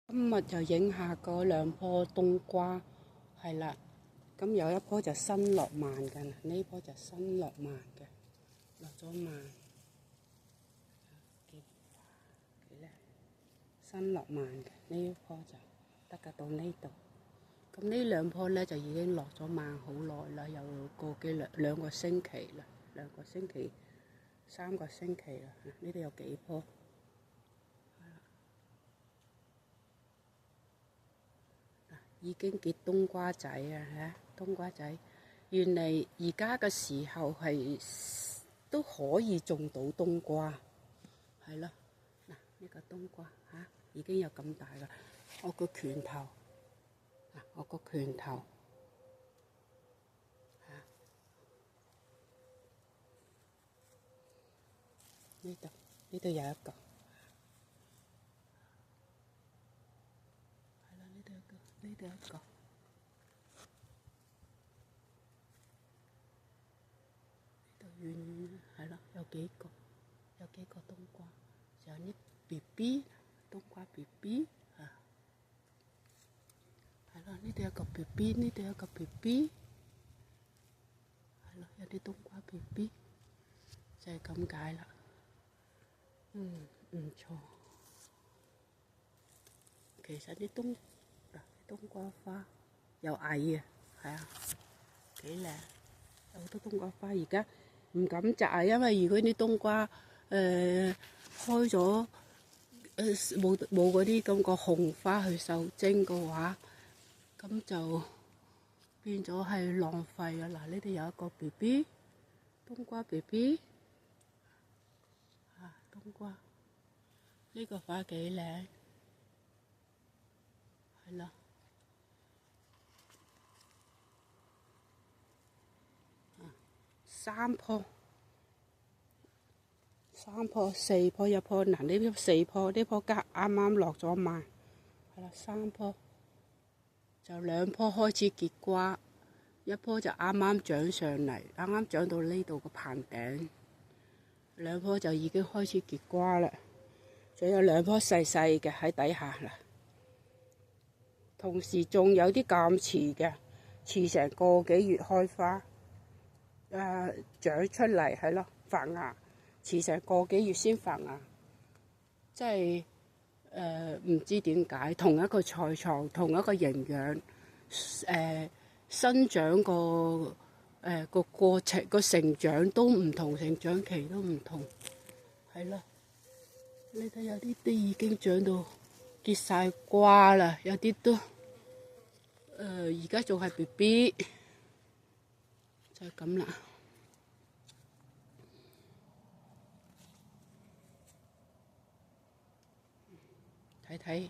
今日就影下嗰兩棵冬瓜，係啦。咁有一棵就新落蔓嘅，呢棵就新落蔓嘅，落咗蔓，幾靚，新落蔓嘅呢一棵就得㗎，到呢度。咁呢兩棵咧就已經落咗蔓好耐啦，有兩個星期啦，3個星期啦。呢度有幾棵。已經結冬瓜仔啊！冬瓜仔，原嚟而家嘅時候係都可以種到冬瓜，係咯。嗱，呢個冬瓜已經有咁大啦，我個拳頭，我個拳頭呢度有一個，係啦，呢度一個，遠係咯，有幾個冬瓜，仲有啲 BB 冬瓜 BB 係咯，呢度有個 BB，呢度有個 BB，係咯，有啲冬瓜 BB，就係咁解啦。唔錯。其實啲冬瓜花又矮啊，係啊，幾靚。有好多冬瓜花，而家唔敢摘啊，因為如果啲冬瓜開咗冇嗰啲咁個紅花去受精嘅話，咁就變咗係浪費啊！嗱，呢度有一個 BB 冬瓜 BB 冬瓜呢個花幾靚，係啦。三棵、4棵一棵，嗱呢4棵，呢棵啱啱落咗蔓，係啦，3棵，就2棵開始結瓜，一棵就啱啱長上嚟，啱啱長到呢度個棚頂，2棵就已經開始結瓜啦，仲有2棵細細嘅喺底下啦。同時仲有啲咁遲嘅，遲成個幾月開花。長出嚟係咯，發芽，遲成個幾月先發芽，即係唔知點解同一個菜床，同一個營養，生長個過程個成長都唔同，成長期都唔同，係咯。你睇有啲都已經長到結晒瓜啦，有啲都而家仲係 BB。就係咁啦，睇睇。